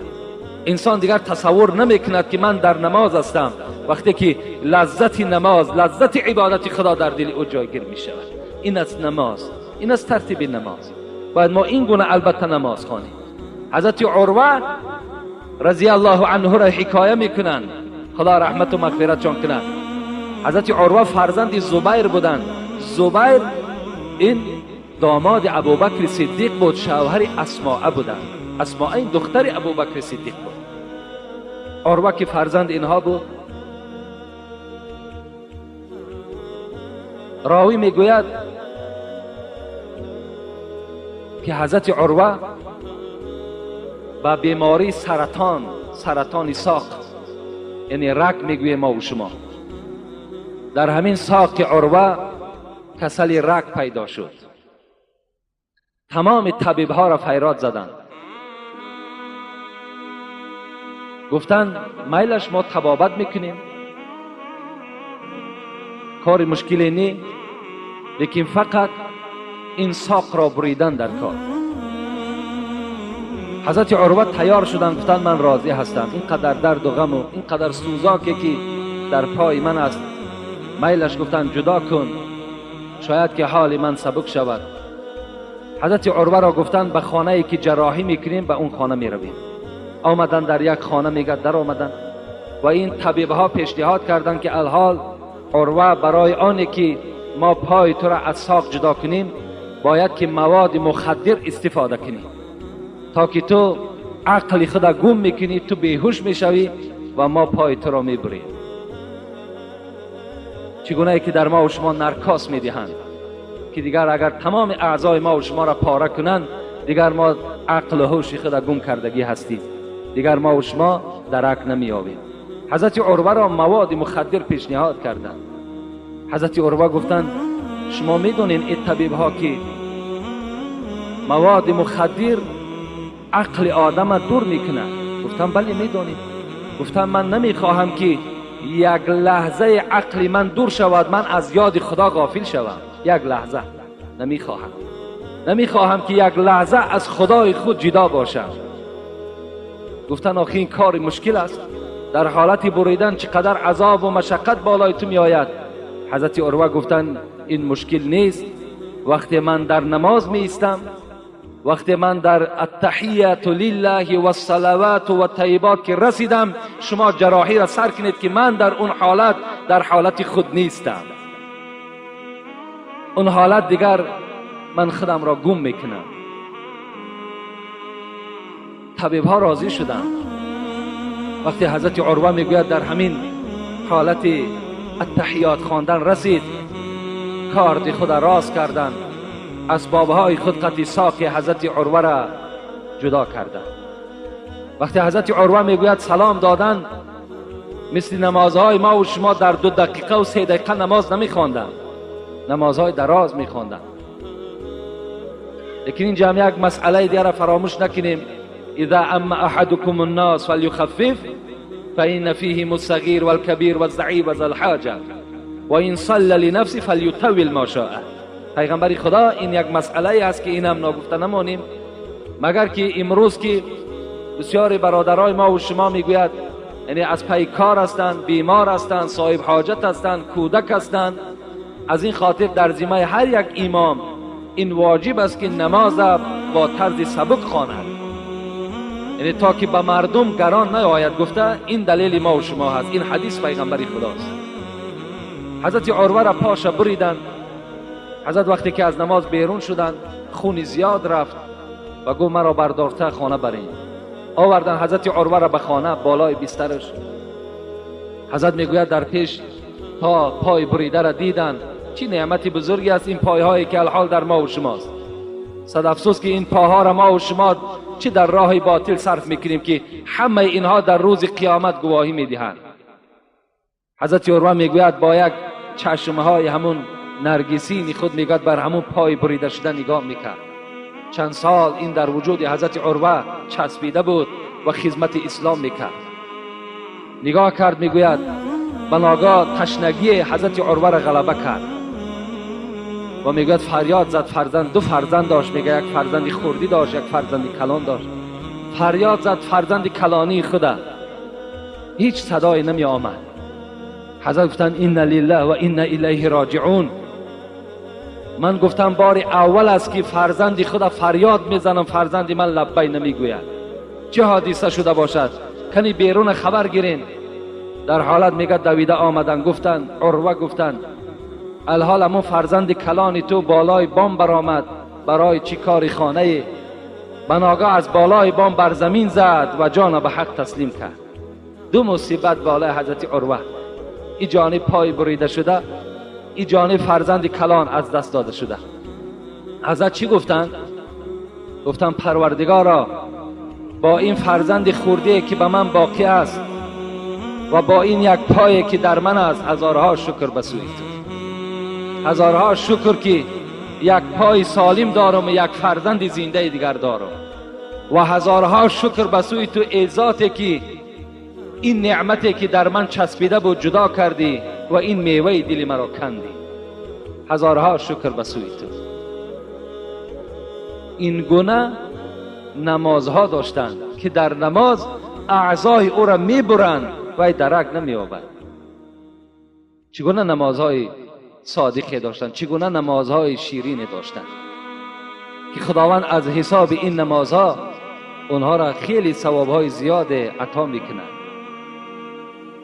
انسان دیگر تصور نمیکند که من در نماز هستم وقتی که لذت نماز، لذت عبادت خدا در دل او جایگیر میشود. این است نماز، این است ترتیب نماز. باید ما این گونه البته نماز خوانیم. حضرت عروه رضی الله عنه را حکایه میکنند، خدا رحمت و مغفرت چون کند. حضرت عروه فرزند زبیر بودند. زبیر این داماد ابوبکر صدیق بود، شوهر اسماء بودند. اسماء این دختر ابوبکر صدیق بود. عروه که فرزند اینها بود، راوی میگوید که حضرت عروه با بیماری سرطان ساق، یعنی رگ میگوییم ما و شما، در همین ساق عروه کسل رگ پیدا شد. تمام طبیب ها را فریاد زدند، گفتند میلش ما طبابت میکنیم، کار مشکلی نی، لیکن فقط این ساق را بریدن در کار. حضرت عروه تیار شدند، گفتند من راضی هستم. اینقدر درد و غم و اینقدر سوزاکی که در پای من است، میلش گفتند جدا کن، شاید که حال من سبک شود. حضرت عروه را گفتند به خانه ای که جراحی میکنیم به اون خانه میرویم. آمدن در یک خانه، میگه در آمدن و این طبیب ها پیشنهاد کردند که الحال عروه برای آنی که ما پای تو را از ساق جدا کنیم باید که مواد مخدر استفاده کنیم تا که تو عقل خدا گم میکنی، تو بیهوش میشوی و ما پای تو را میبریم. چگونه که در ما و شما نرکاس میدهند که دیگر اگر تمام اعضای ما و شما را پاره کنند دیگر ما عقل و هوش خدا گم کردگی هستیم، دیگر ما و شما درک نمیابیم. حضرت عروه را مواد مخدر پیشنهاد کردند. حضرت عروه گفتند شما میدونین این طبیب ها که مواد مخدر عقل آدم دور میکنه؟ گفتم بله میدونیم. گفتم من نمیخواهم که یک لحظه عقل من دور شود، من از یاد خدا غافل شوم. یک لحظه نمیخواهم که یک لحظه از خدای خود جدا باشم. گفتن آخه این کار مشکل است، در حالت بریدن چقدر عذاب و مشقت بالای تو می آید. حضرت عروه گفتن این مشکل نیست. وقتی من در نماز می ایستم، وقتی من در التحیات لله و الصلوات و الطیبات که رسیدم، شما جراحی را سر کنید که من در اون حالت در حالت خود نیستم. اون حالت دیگر من خودم را گم میکنم. طبیب ها راضی شدند. وقتی حضرت عروه میگوید در همین حالت التحیات خواندن رسید، کارد خود راست کردند، اسبابهای خود قطع ساق حضرت عروه را جدا کردند. وقتی حضرت عروه میگوید سلام دادن، مثل نمازهای ما و شما در 2 دقیقه و 3 دقیقه نماز نمیخواندند، نمازهای دراز میخواندند. لیکن این جمع یک مسئله دیگر فراموش نکنیم. اذا اما احدكم الناس فليخفف فإن فيهم الصغير والكبير والضعيف وذا الحاجة وإن صلى لنفسه فليطول ما شاء. پیغمبر خدا این یک مسئله است که اینم ناگفته نمانیم، مگر که امروز که بسیار برادرای ما و شما میگوید یعنی از پی کار هستند، بیمار هستند، صاحب حاجت هستند، کودک هستند، از این خاطر در ذمه هر یک امام این واجب است که نماز با طرز سبک خواند، یعنی تا که به مردم گران نیاید. گفته این دلیل ما و شما هست، این حدیث پیغمبر خداست. حضرت عروه را پاش بریدند. حضرت وقتی که از نماز بیرون شدند خون زیاد رفت و گفت مرا بردارته خانه برین. آوردن حضرت عروه را به خانه بالای بسترش. حضرت میگوید در پیش تا پای بریده را دیدن. چی نعمت بزرگی است این پایهایی که الحال در ما و شماست. صد افسوس که این پاها را ما و شما چی در راه باطل صرف میکنیم که همه اینها در روز قیامت گواهی میدهند. حضرت عروه میگوید با یک چشمهای همون نرگسین خود میگوید بر همون پای بریده شده نگاه میکرد. چند سال این در وجود حضرت عروه چسبیده بود و خدمت اسلام میکرد. نگاه کرد، میگوید بناگاه تشنگی حضرت عروه را غلبه کرد و میگوید فریاد زد. فرزند، دو فرزند داشت، میگه یک فرزند خردی داشت، یک فرزند کلان داشت. فریاد زد فرزند کلانی خدا، هیچ صدایی نمی آمد. حضرت گفتن این لله و این الیه راجعون. من گفتم بار اول است که فرزند خدا فریاد میزنم، فرزند من لبی نمیگوید. چه حادثه شده باشد؟ کنی بیرون خبر گیرین. در حالت میگه دویده آمدن، گفتن عروه گفتن الحال امون فرزند کلان تو بالای بام برآمد برای چی کاری خانه، بناگاه از بالای بام بر زمین زد و جان به حق تسلیم کرد. دو مصیبت بالای حضرت عروه، ای جانب پای بریده شده، ای جانب فرزند کلان از دست داده شده. حضرت چی گفتن؟ گفتن پروردگارا با این فرزند خورده که به من باقی است و با این یک پایی که در من است، هزارها شکر به سوی تو، هزارها شکر که یک پای سالم دارم و یک فرزند زنده دیگر دارم و هزارها شکر به سوی تو ای ذاتی که این نعمتی که در من چسبیده بود جدا کردی و این میوه دل مرا کندی. هزارها شکر به سوی تو. این گونه نمازها داشتند که در نماز اعضای او را میبرند و درک نمی‌یابد. چگونه نمازهای صادقی داشتند، چگونه نمازهای شیرین داشتند که خداوند از حساب این نمازها اونها را خیلی ثوابهای زیاد عطا میکنند.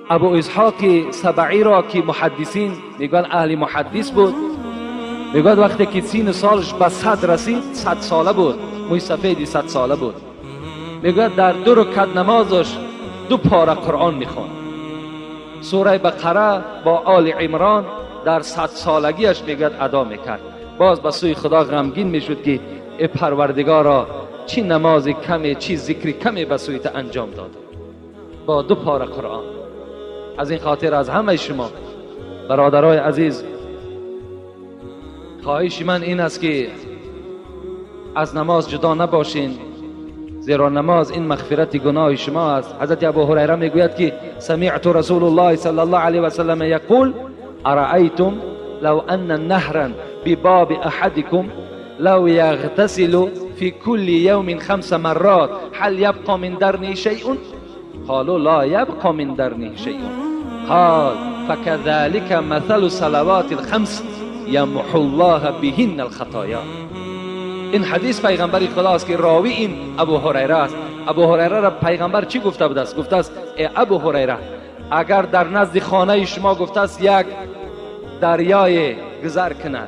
ابو اسحاق سبعی را که محدثین میگن اهل محدث بود، میگن وقتی که سین سالش به 100 رسید، 100 ساله بود، موی سفیدی 100 ساله بود، میگن در 2 رکعت نمازش 2 پاره قرآن میخواند. سوره بقره با آل عمران در 100 سالگیش میگن ادا میکرد. باز به سوی خدا غمگین میشد که ای پروردگارا چی نماز کمی، چی ذکر کمی به سوی تو انجام داد با 2 پاره قرآن. از این خاطر از همه شما برادرای عزیز خواهش من این است که از نماز جدا نباشین، زیرا نماز این مغفرت گناه شما است. حضرت ابو هریره میگوید که سمعت رسول الله صلی الله علیه و سلم یقول ارأیتم لو ان نهرا بباب احدكم لو يغتسل في كل يوم 5 مرات هل يبقى من درنه شيء؟ قالوا لا يبقى من درنه شيء. قال فكذلك مثل صلوات الخمس يمحو الله بهن الخطايا. این حدیث پیغمبر خدا است که راوی این ابو هریره است. ابو هریره را پیغمبر چی گفته بود است؟ گفته است ای ابو هریره اگر در نزد خانه شما گفته است یک دریای گذر کند،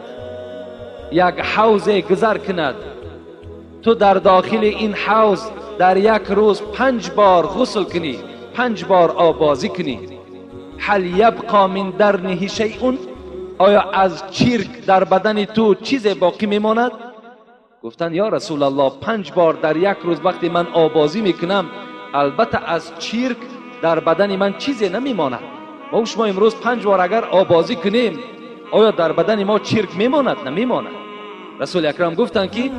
یک حوض گذر کند، تو در داخل این حوض در یک روز 5 بار غسل کنی، 5 بار آبازی کنی، هل یبقى من درنه شیء؟ آیا از چرک در بدن تو چیز باقی میماند؟ گفتن یا رسول الله 5 بار در یک روز وقتی من آبازی میکنم البته از چرک در بدن من چیزی نمیماند. ما شما امروز 5 بار اگر آبازی کنیم آیا در بدن ما چرک میماند؟ نمیماند. رسول اکرم گفتن که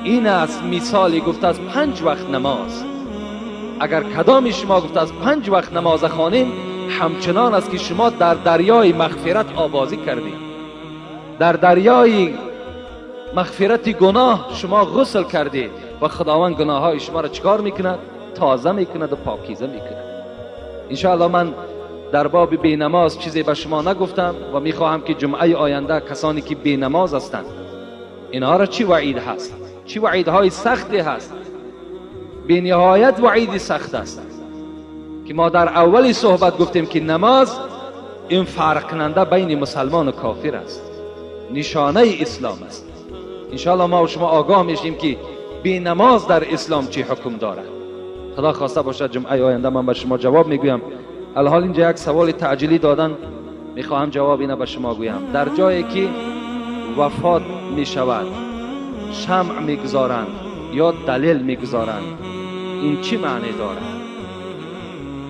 این است مثالی گفته از 5 وقت نماز. اگر کدام شما گفته از 5 وقت نماز خوانیم همچنان است که شما در دریای مغفرت آبازی کردید، در دریای مغفرت گناه شما غسل کردید و خداوند گناه های شما را چکار میکند؟ تازه میکند و پاکیزه میکند. انشاءالله من در باب بینماز چیزی به شما نگفتم و میخواهم که جمعه آینده کسانی که بینماز هستند اینها را چی وعید هست، چی وعیدهای سختی هست، بی نهایت وعید سخت است که ما در اولی صحبت گفتیم که نماز این فرق کننده بین مسلمان و کافر است، نشانه اسلام است. انشاءالله ما و شما آگاه میشیم که بی نماز در اسلام چی حکم دارد. خدا خواسته باشد جمعه آینده من به شما جواب میگویم. الحال اینجا یک سوال تعجیلی دادن، میخواهم جواب اینه به شما گویم. در جایی که وفات میشود شمع میگذارند یا دلیل میگذارند، این چی معنی دارد؟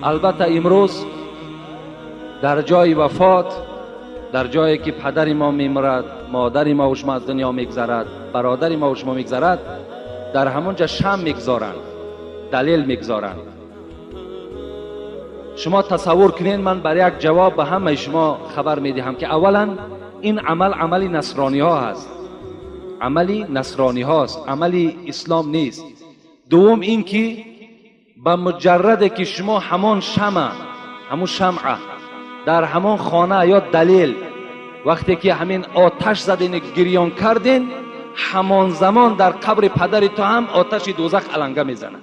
البته امروز در جای وفات در جایی که پدر ما میمیرد، مادر ما و شما از دنیا میگذرد، برادر ما و شما میگذرد، در همونجا شمع میگذارند، دلیل میگذارند. شما تصور کنین، من برای یک جواب به همه شما خبر میدهم که اولا این عملی نصرانی ها هست، عملی نصرانی هاست، عملی اسلام نیست. دوم این که به مجرد که شما همون شمع در همون خانه یا دلیل وقتی که همین آتش زدین گریان کردین، همان زمان در قبر پدر تو هم آتش دوزخ علنگه میزنه.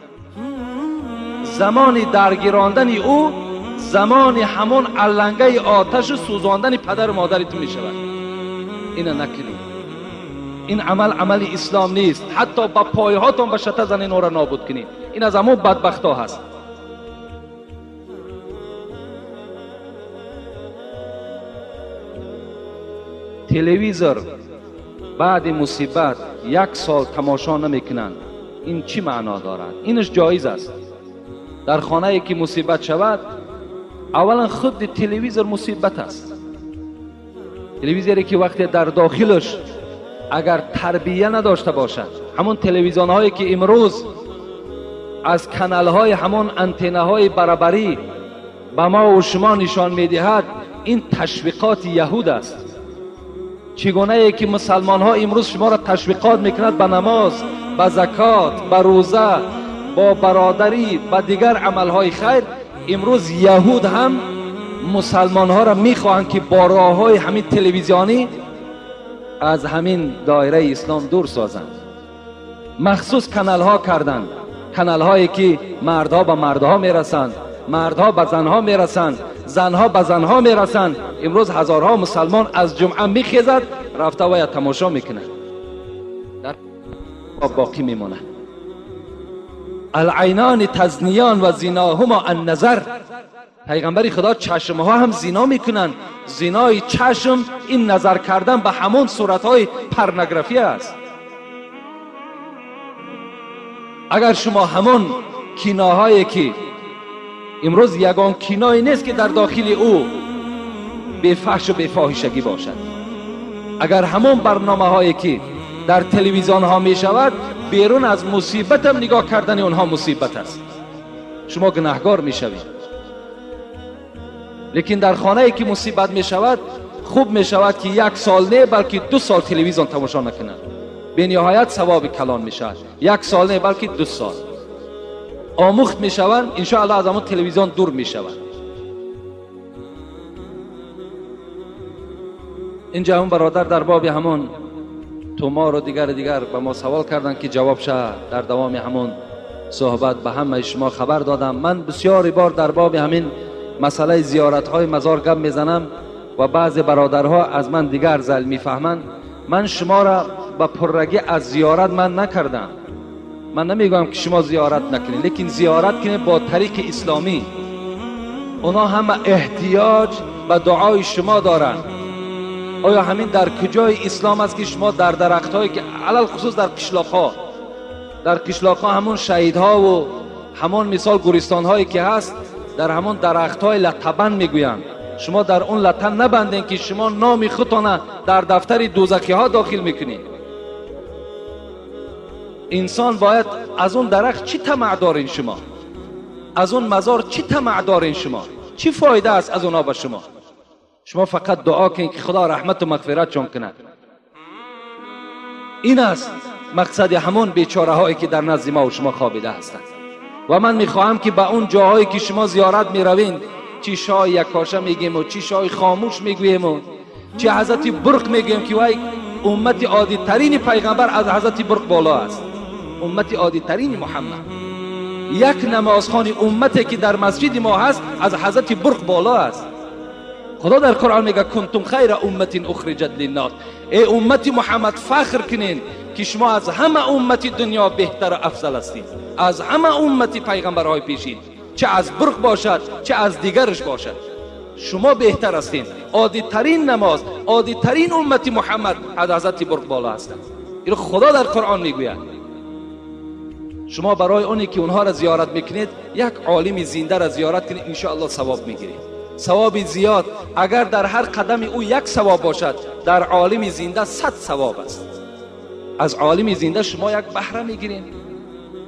زمان درگیراندن او زمان همون علنگه آتش سوزاندن پدر و مادر تو میشود. اینو نکنید. این عمل اسلام نیست. حتی با پای هاتون به شته زنین او را نابود کنید. این از همون بدبخت ها هست. تلویزور بعد مصیبت 1 سال تماشا نمیکنن، این چی معنا دارد؟ اینش جایز است. در خانه ای که مصیبت شود، اولا خود تلویزور مصیبت است. تلویزوری که وقتی در داخلش اگر تربیه نداشته باشد، همون تلویزیون هایی که امروز از کانال های همون انتنه های برابری به ما و شما نشان میدهد، این تشویقات یهود است. چگونه ای که مسلمان ها امروز شما را تشویقات میکند به نماز، به زکات، به روزه، با برادری، به دیگر عمل های خیر، امروز یهود هم مسلمان ها را میخواهند که با راه های همین تلویزیونی از همین دایره اسلام دور سازند. مخصوص کانال ها کردند، کانال هایی که مردها به مردها میرسند، مردها به زنها میرسند، زنها به زنها میرسند. امروز هزارها مسلمان از جمعه میخیزد رفته و تماشا میکنه، در باقی میمونه. العینان تزنیان و زناهما النظر. پیغمبر خدا چشمها هم زنا میکنن. زنای چشم این نظر کردن به همون صورتهای پرنگرافی است. اگر شما همون کیناهایی که امروز یگان کینایی نیست که در داخل او به فحش و به فاحشگی باشد، اگر همون برنامه هایی که در تلویزیون ها می شود بیرون از مصیبت هم نگاه کردن اونها مصیبت است، شما گناهگار می شوید. لیکن در خانه ای که مصیبت می شود خوب می شود که 1 سال نه بلکه 2 سال تلویزیون تماشا نکنند، به نهایت ثواب کلان می شود. 1 سال نه بلکه 2 سال آموخت می شوند، ان شاء الله از همون تلویزیون دور می شوند. اینجا هم برادر در باب همون تومار و دیگر به ما سوال کردن که جواب شه. در دوام همون صحبت به همه شما خبر دادم. من بسیاری بار در باب همین مسئله زیارت های مزار گپ میزنم و بعضی برادرها از من دیگر زل میفهمند. من شما را به پررگی از زیارت من نکردم. من نمیگم که شما زیارت نکنید، لیکن زیارت کنید با طریق اسلامی. اونا هم احتیاج به دعای شما دارند. آیا همین در کجای اسلام است که شما در درخت هایی که علل خصوص در قشلاق ها همون شهید ها و همون مثال گورستان هایی که هست، در همون درخت های لطبن میگویند، شما در اون لطن نبندین که شما نام خودتان در دفتر دوزخی ها داخل میکنید. انسان باید از اون درخت چی طمع دارین شما؟ از اون مزار چی طمع دارین شما؟ چی فایده است از اونها به شما؟ شما فقط دعا کنید که خدا رحمت و مغفرت چون کند. این است مقصد همون بیچاره هایی که در نزد ما و شما خوابیده هستند. و من میخواهم که به اون جاهایی که شما زیارت میروین، چی شاه یکاشه میگیم و چی شاه خاموش میگویم و چی حضرت برق میگیم که وای امت عادی ترین پیغمبر از حضرت برق بالا است، امت عادی ترین محمد. یک نمازخوان امتی که در مسجد ما هست از حضرت برق بالا است. خدا در قرآن میگه کنتم خیر امت اخرجت للناس. ای امت محمد فخر کنین که شما از همه امت دنیا بهتر و افضل هستید، از همه امت پیغمبرهای پیشین، چه از برق باشد چه از دیگرش باشد، شما بهتر هستید. عادی ترین نماز، عادی ترین امت محمد از حضرت برق بالا هستند. این خدا در قرآن میگوید. شما برای اونی که اونها را زیارت میکنید یک عالم زنده را زیارت کنید، ان شاء الله ثواب میگیرید. ثواب زیاد. اگر در هر قدم او یک ثواب باشد، در عالم زنده 100 ثواب است. از عالم زنده شما یک بهره میگیرین،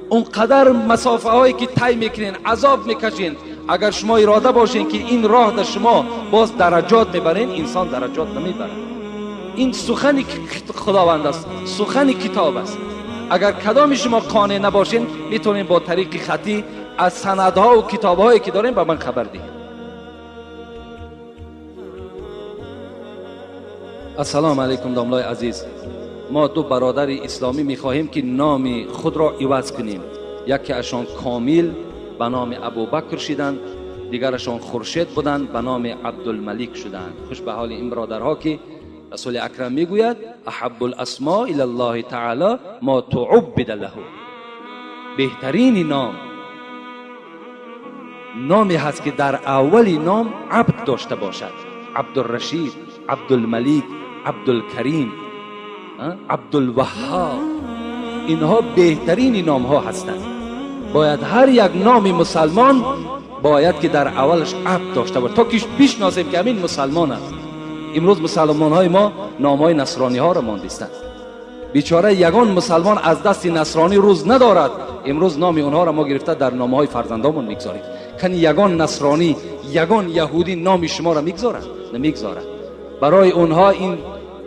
اون قدر مسافه هایی که طی میکنین، عذاب میکشین. اگر شما اراده باشین که این راه در شما باز درجات میبرین، انسان درجات نمیبره. این سخن خداوند است، سخن کتاب است. اگر کدام شما قانع نباشین، میتونین با طریق خطی از سندها و کتابهایی که دارین به من خبر دهید. السلام علیکم داملای عزیز. ما دو برادر اسلامی میخواهیم که نام خود را عوض کنیم. یکی اشان کامل به نام ابوبکر شدند، دیگرشان خورشید بودند به نام عبدالملک شدند. خوش به حال این برادرها که رسول اکرم میگوید احب الاسماء الی الله تعالی ما تعبد له. بهترین نامی هست که در اولی نام عبد داشته باشد. عبدالرشید، عبدالملک، عبدالکریم، عبدالوهاب، اینها بهترین نام ها هستند. باید هر یک نام مسلمان باید که در اولش عبد داشته باشه تا که بشناسیم که همین مسلمان است. امروز مسلمان های ما نام های نصرانی ها را ماندستند. بیچاره یگان مسلمان از دست نصرانی روز ندارد، امروز نام اونها را ما گرفته در نام های فرزندامون میگذارید. کنی یگان نصرانی، یگان یهودی نام شما را میگذارد؟ نمیگذارد. برای اونها این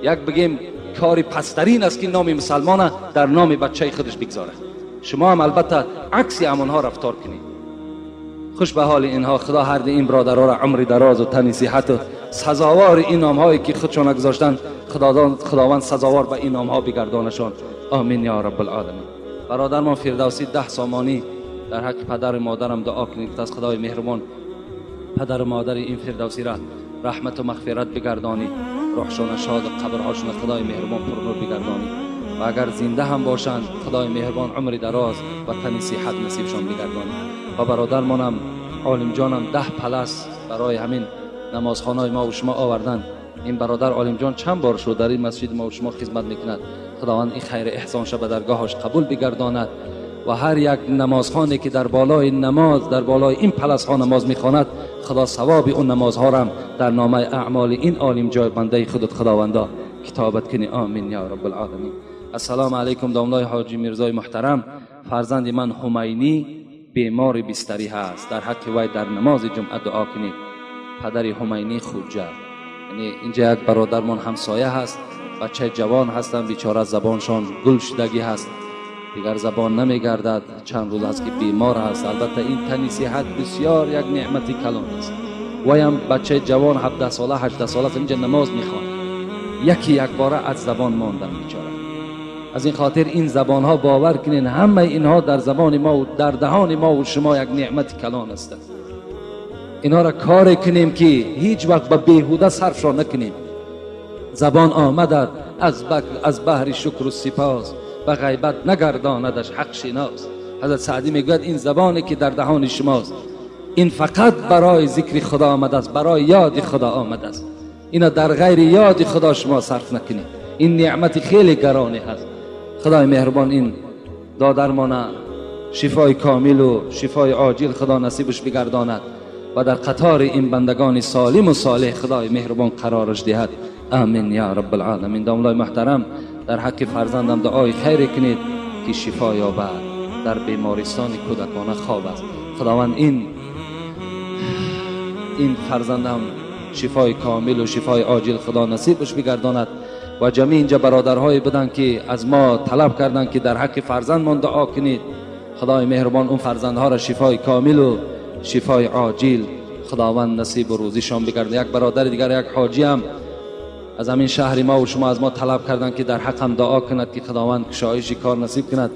یک بگیم کاری پسترین است که نام مسلمان در نام بچه خودش بگذارد. شما هم البته عکس همونها رفتار کنید. خوش به حال اینها. خدا هر این برادرها را عمر دراز و تن صحت و سزاوار این نام هایی که خودشان گذاشتن خداوند سزاوار به این نام ها بگردانشان. آمین یا رب العالمین. برادرمان فردوسی 10 سامانی در حق پدر مادرم دعا کنید تا از خدای مهربان پدر و مادر این فردوسی را رحمت و مغفرت بگردانی، روحشان شاد، قبرهاشون خدای مهربان پرنور بگردانی و اگر زنده هم باشند خدای مهربان عمر دراز و تن صحت نصیبشان بگردانی. و برادرمانم عالم جانم 10 پلس برای همین نمازخانه ما و شما آوردن. این برادر عالم جان چند بار شد در این مسجد ما و شما خدمت میکند. خداوند این خیر احسانش به درگاهش قبول بگرداند و هر یک نمازخانه که در بالای نماز در بالای این پلس ها نماز میخواند، خدا ثواب اون نمازها را در نامه اعمال این عالم جای بنده خودت خداوندا کتابت کنی. آمین یا رب العالمین. السلام علیکم داملای حاجی میرزای محترم. فرزند من همینی بیمار بستری هست، در حق وی در نماز جمعه دعا کنید. پدر همینی خوجه، یعنی اینجا یک برادرمان همسایه هست، بچه جوان هستن، بیچاره زبانشان گل شدگی هست، دیگر زبان نمیگردد، چند روز است که بیمار هست. البته این تن صحت بسیار یک نعمتی کلان است. ویم بچه جوان 17 ساله 18 ساله اینجا نماز میخواد، یک باره از زبان ماندن بیچاره. از این خاطر این زبان ها باور کنین همه اینها در زبان ما و در دهان ما و شما یک نعمت کلان است. اینا را کار کنیم که هیچ وقت به بیهوده صرفشان نکنیم. زبان آمدد از بحر شکر و سپاس، به غیبت نگرداندش حق شناس. حضرت سعدی میگوید این زبانی که در دهان شماست، این فقط برای ذکر خدا آمده است، برای یاد خدا آمده است. اینا در غیر یاد خدا شما صرف نکنید. این نعمت خیلی گرانی هست. خدای مهربان این دادرمان شفای کامل و شفای عاجل خدا نصیبش بگرداند و در قطار این بندگان سالم و صالح خدای مهربان قرارش دهد. آمین یا رب العالمین. داملای محترم در حق فرزندم دعای خیر کنید که شفا یابد، در بیمارستان کودکانه خواب است. خداوند این فرزندم شفای کامل و شفای عاجل خدا نصیبش بگرداند و جمعی اینجا برادرهای بدن که از ما طلب کردن که در حق فرزندمان دعا کنید. خدای مهربان اون فرزندها را شفای کامل و شفای عاجل خداوند نصیب و روزیشان بگردد. یک برادر دیگر یک حاجی هم از همین شهر ما و شما از ما طلب کردن که در حقم دعا کند که خداوند کشایش کار نصیب کند.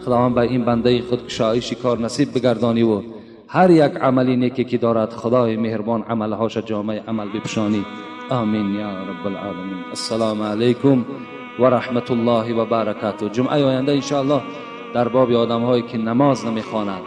خداوند به این بنده خود کشایش کار نصیب بگردانی و هر یک عملی نیکی که دارد خدای مهربان عملهاش جامع عمل بپوشانی. آمین یا رب العالمین. السلام علیکم و رحمت الله و برکاته. جمعه آینده ان شاء الله در باب آدم هایی که نماز نمیخوانند